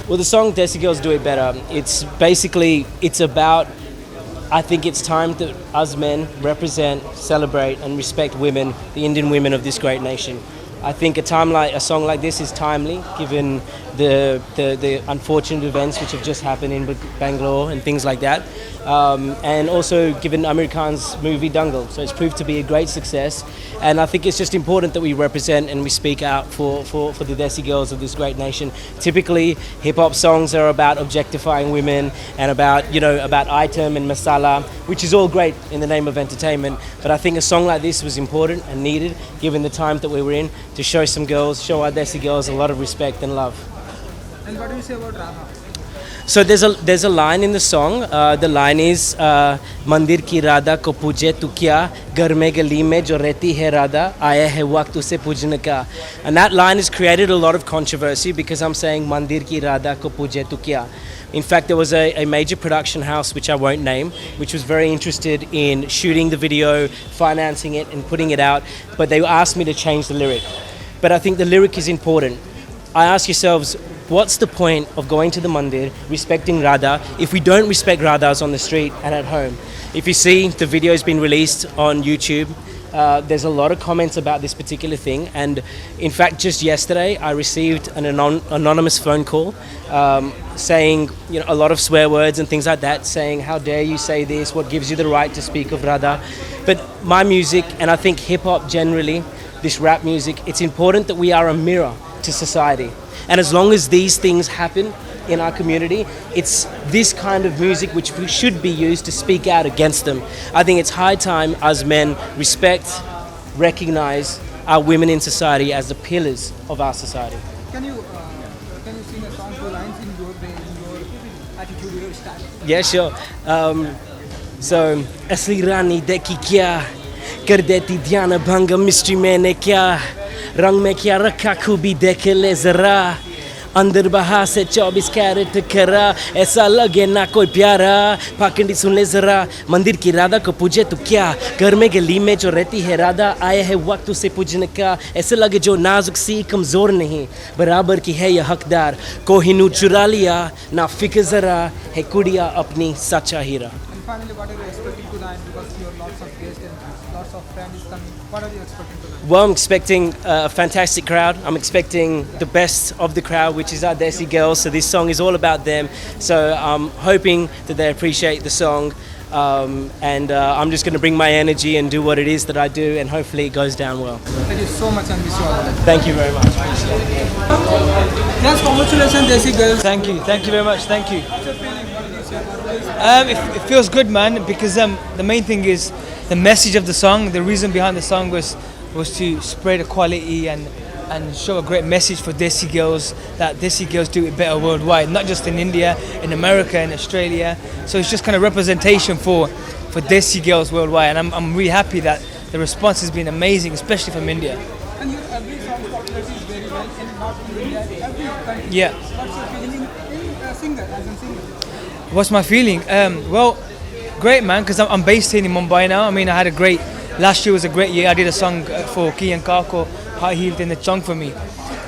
Well, the song Desi Girls Do It Better, it's about, I think it's time that us men represent, celebrate and respect women, the Indian women of this great nation. I think a song like this is timely, given the unfortunate events which have just happened in Bangalore and things like that, and also given Amir Khan's movie Dangal. So it's proved to be a great success, and I think it's just important that we represent and we speak out for the Desi girls of this great nation. Typically, hip hop songs are about objectifying women and about item and masala, which is all great in the name of entertainment. But I think a song like this was important and needed, given the time that we were in, to show show our Desi girls a lot of respect and love. And what do you say about Radha? So there's a line in the song. The line is मंदिर की राधा को पूजे तू क्या घर में गली में जो रहती है राधा आया है वक्त उसे पूजने का. And that line has created a lot of controversy because I'm saying मंदिर की राधा को पूजे तू क्या. In fact, there was a major production house, which I won't name, which was very interested in shooting the video, financing it and putting it out, but they asked me to change the lyric. But I think the lyric is important. I ask yourselves, what's the point of going to the mandir, respecting Radha, if we don't respect Radhas on the street and at home? If you see, the video has been released on YouTube. There's a lot of comments about this particular thing, and in fact just yesterday I received an anonymous phone call saying a lot of swear words and things like that, saying how dare you say this, what gives you the right to speak of Radha. But my music, and I think hip-hop generally, this rap music, it's important that we are a mirror to society, and as long as these things happen in our community, it's this kind of music which we should be used to speak out against them. I think it's high time as men respect, recognize our women in society as the pillars of our society. Can you sing a song, 2 lines in your way, in your attitude, your style? Yeah, sure. So, असली रानी देखी क्या कर देती ध्यान भंग mystery मैंने क्या रंग में क्या रखा खूबी देख ले जरा अंदर बहा से 24 कैरेट करा ऐसा लगे ना कोई प्यारा पाखंडी सुन ले जरा मंदिर की राधा को पूजे तो क्या घर में गली में जो रहती है राधा आया है वक्त उसे पूजने का ऐसे लगे जो नाजुक सी कमज़ोर नहीं बराबर की है यह हकदार कोहिनूर चुरा लिया ना फिक्र ज़रा है कुड़िया अपनी सच्चा हीरा. And finally, what are you expecting tonight? Because you have lots of guests and lots of friends coming. What are you expecting tonight? Well, I'm expecting a fantastic crowd. I'm expecting the best of the crowd, which is our Desi girls. So this song is all about them. So I'm hoping that they appreciate the song. And I'm just going to bring my energy and do what it is that I do, and hopefully it goes down well. Thank you so much and wish you all the best. Thank you very much. Appreciate it. Yes, congratulations, Desi girls. Thank you very much. Thank you. What's your feeling? What did you say about this? It feels good, man, because the main thing is the message of the song. The reason behind the song was to spread equality and show a great message for Desi girls, that Desi girls do it better worldwide, not just in India, in America, in Australia. So it's just kind of representation for Desi girls worldwide, and I'm really happy that the response has been amazing, especially from India. And your every song popularity is very well in not only India, every country. Yeah. What's your feeling in a singer, as a singer? What's my feeling? Well, great, man, because I'm based here in Mumbai now. I mean, I had last year was a great year. I did a song for Kian Kako, High Heeled in the Chong for me.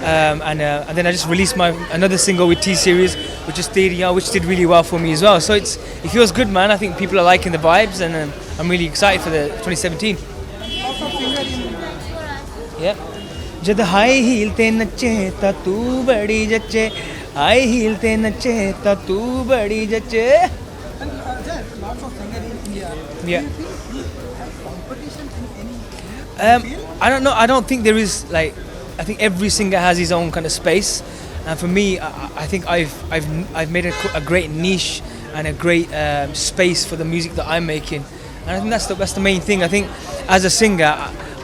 And then I just released another single with T-Series, which is Teriya, which did really well for me as well. So it feels good, man. I think people are liking the vibes, and I'm really excited for the 2017. Lots of singers in India. Yeah. जद high heel ते नचे ता तू बड़ी जचे high heel ते नचे ता तू बड़ी जचे. And there are lots of singers in India. Yeah. Do you think you have competition in any field? I don't know. I don't think there is I think every singer has his own kind of space, and for me, I think I've made a great niche and a great space for the music that I'm making, and I think that's the main thing. I think as a singer,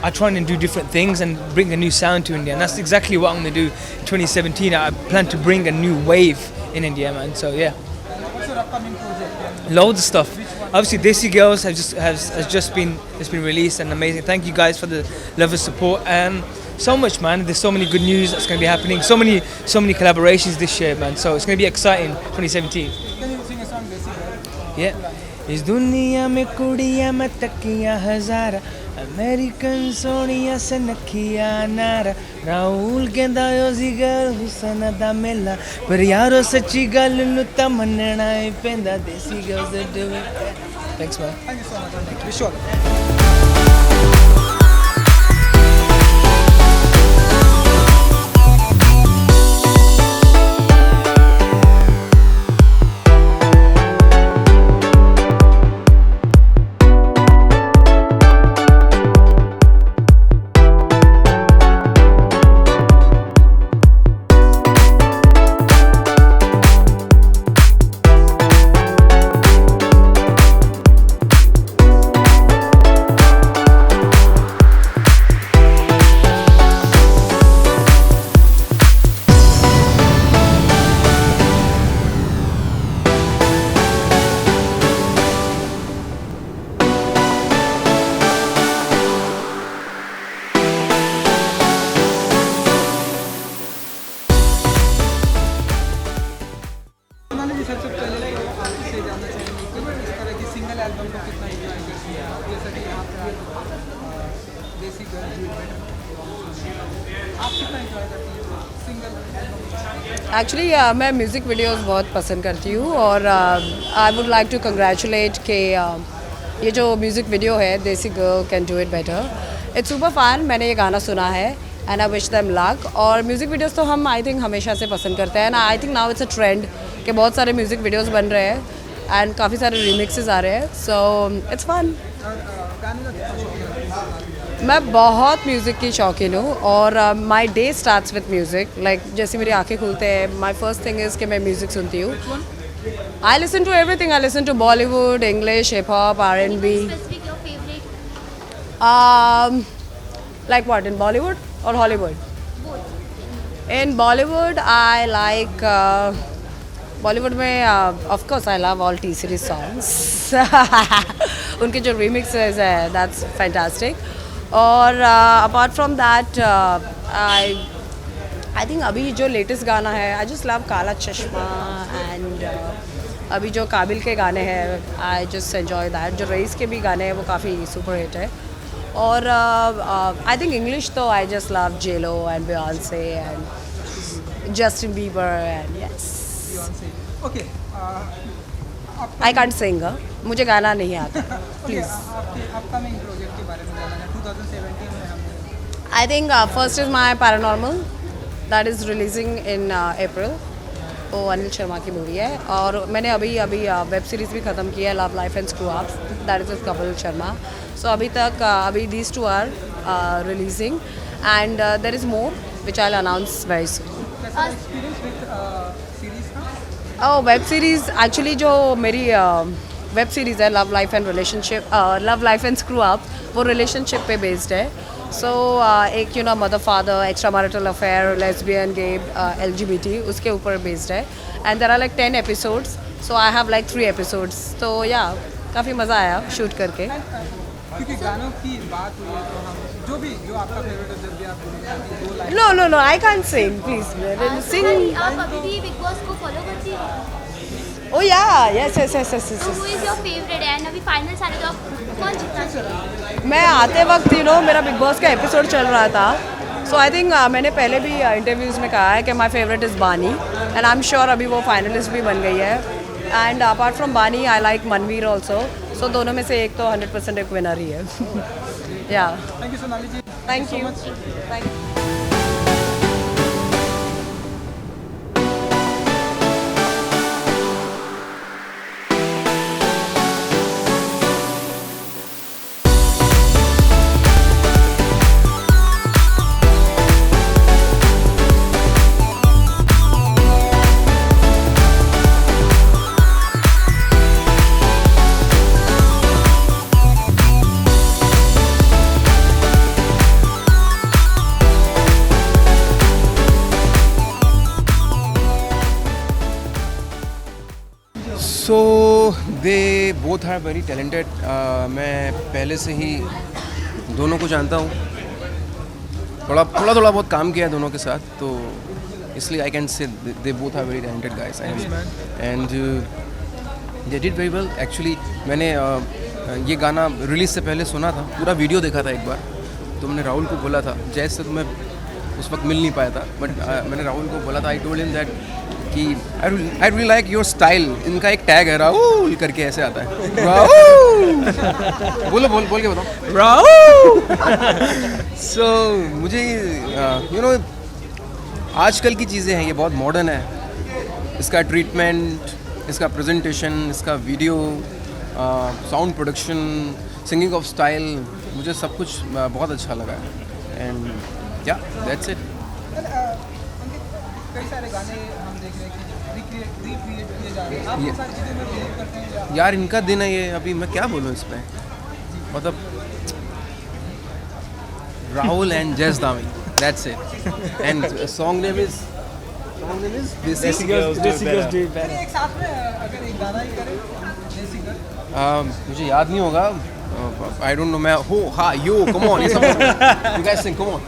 I try and do different things and bring a new sound to India, and that's exactly what I'm going to do in 2017. I plan to bring a new wave in India, man. So yeah. What's your upcoming project? Loads of stuff. Obviously, Desi Girls has just been released, and amazing. Thank you guys for the love and support. So much, man. There's so many good news that's going to be happening. So many collaborations this year, man. So it's going to be exciting. 2017. Can you sing a song, Desi girl? Yeah. इस दुनिया में कुड़ियां मैं तकियां हज़ारा American Sonia से नखिया नारा राहुल कहंदा ओ जी गल हुसन दा मेला पर यारो सच्ची गल नु ता मनना ही पैंदा desi girls that do it thanks man Thank you so much. Wish you all the best. Sonali ji, सबसे पहले तो आपसे जानना चाहेंगे कि इस तरह की सिंगल एल्बम को कितना एंजॉय करती हैं आप, जैसा कि यहाँ पे देसी गर्ल जी आप कितना एंजॉय करती हैं सिंगल एल्बम? एक्चुअली मैं म्यूज़िक वीडियोस बहुत पसंद करती हूँ और I would like to congratulate कि ये जो म्यूज़िक वीडियो है desi girl can do it better, it's super fun. मैंने ये गाना सुना है and I wish them luck. और म्यूज़िक वीडियोस तो हम आई थिंक हमेशा से पसंद करते हैं, and I think now it's a trend कि बहुत सारे म्यूज़िक वीडियोस बन रहे हैं एंड काफ़ी सारे रिमिक्सेस आ रहे हैं, सो इट्स फन। और गाने का कितना शौक है आपको? मैं बहुत म्यूज़िक की शौकीन हूँ और my day starts with music. Like जैसे मेरी आंखें खुलते हैं, माई फर्स्ट थिंग इज़ कि मैं म्यूज़िक सुनती हूँ। I listen to everything, I listen to Bollywood, English, hip hop, R&B। Specific your favorite? Like what, in Bollywood or Hollywood? Both. In Bollywood, I like Bollywood में of course I love all T-series songs. उनके जो remixes है, that's fantastic. और apart from that, I think अभी जो latest गाना है, I just love काला चश्मा and अभी जो काबिल के गाने हैं, I just enjoy that. जो रईस के भी गाने हैं वो काफ़ी सुपर हिट है। और आई थिंक इंग्लिश तो I just love J Lo and Beyonce and Justin Bieber and yes. Beyonce. Okay. I can't sing, मुझे गाना नहीं आता प्लीज़। आपके अपकमिंग प्रोजेक्ट के बारे में जानना है। 2017 में हमने I think first is my paranormal that is releasing in April. वो अनिल शर्मा की मूवी है और मैंने अभी वेब सीरीज़ भी ख़त्म की है, love life and screw up, that is with Kapil Sharma. So अभी तक अभी these two are releasing and there is more which I announce very soon. कैसा एक्सपीरियंस विद सीरीज का? वेब सीरीज़ एक्चुअली जो मेरी वेब सीरीज़ है love life and relationship, love life and screw up, वो relationship पे based है। So एक mother father, extra marital affair, lesbian, gay, LGBT, उसके ऊपर बेस्ड है and there are like 10 episodes, so I have like 3 episodes. तो या काफ़ी मज़ा आया शूट करके। क्योंकि गानों की बात हुई है तो हम जो आपका फेवरेट है, जब भी आप बोलेंगे 2 line. No I can't sing please sing. आप अभी भी बिग बॉस को फॉलो करती हो? ओ या यस यस यस यस तो who is your favorite and अभी फाइनल सारे तो आप कौन जीतना चाहिए? मैं आते वक्त मेरा बिग बॉस का एपिसोड चल रहा था, सो आई थिंक मैंने पहले भी इंटरव्यूज़ में कहा है कि माई फेवरेट इज़ बानी एंड आई एम श्योर अभी वो फाइनलिस्ट भी बन गई है। एंड अपार्ट फ्रॉम बानी आई लाइक मनवीर ऑल्सो, सो दोनों में से एक तो 100% एक विनर ही है। या thank you Sonali ji. Thank you. So they both are very talented. मैं पहले से ही दोनों को जानता हूँ, थोड़ा बहुत काम किया है दोनों के साथ, तो इसलिए I can say they both are very talented guys. And they did very well actually. मैंने ये गाना रिलीज से पहले सुना था, पूरा वीडियो देखा था एक बार, तो मैंने राहुल को बोला था, जैसे तो मैं उस वक्त मिल नहीं पाया था, बट मैंने राहुल को बोला था, आई टोल्ड हिम दैट कि I really like your style. इनका एक टैग है राहुल करके, ऐसे आता है राहुल। बोल के बताओ राहुल। सो मुझे यू नो आजकल की चीज़ें हैं, ये बहुत मॉडर्न है, इसका ट्रीटमेंट, इसका प्रेजेंटेशन, इसका video, sound production, singing of style, मुझे सब कुछ बहुत अच्छा लगा एंड या दैट्स इट। अंकित, कई सारे गाने हम देख रहे हैं कि रिक्रिएट किए जा रहे हैं, आप ये सारी चीज़ें में बिलीव करते हैं या? यार इनका दिन है ये, अभी मैं क्या बोलूँ इस पे, मतलब राहुल एंड जैस दामी, that's it. And song name is देसी girls Desi Girls Do It Better. एक साथ में अगर एक गाना ही करें देसी गर्ल, मुझे याद नहीं होगा, आई डोंट नो, मैं हो हाँ यो कम ऑन, ये सब you guys sing come on.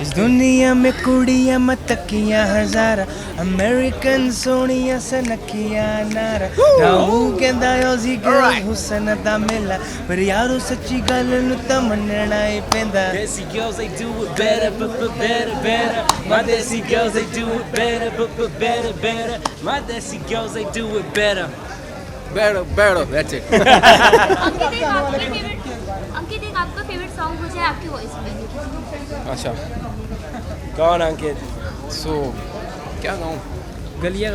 इस दुनिया में कुड़ियां मतकियां हजारा, अमेरिकन सोनिया सनकियां नारा, राहू कहंदा ओजी गर्ल हुसन दा मेला, पर यारो सच्ची गल नु तां मन्नना ही पैंदा। Desi girls, they do it better, better. My Desi girls, they do it better, better. My Desi girls, they do it better. Better, that's it. अंकित एक आपका फेवरेट सॉन्ग हो जाए आपकी वॉइस में। अच्छा, कौन अंकित? सो क्या गाऊँ? गलियां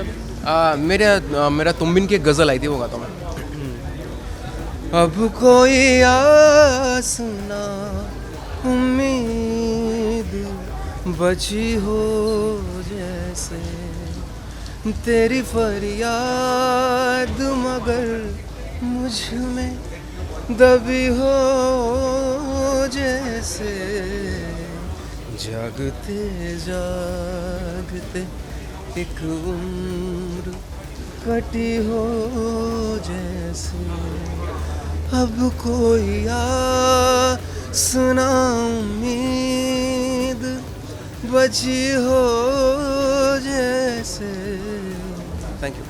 मेरा तुमबिन की एक गज़ल आई थी, वो गाता हूँ मैं। अब कोई आस ना उम्मीद बची हो जैसे, तेरी फरियाद मगर मुझ में दबी हो जैसे, जागते जागते एक उम्र कटी हो जैसे, अब कोई आस ना उम्मीद बची हो जैसे। Thank you.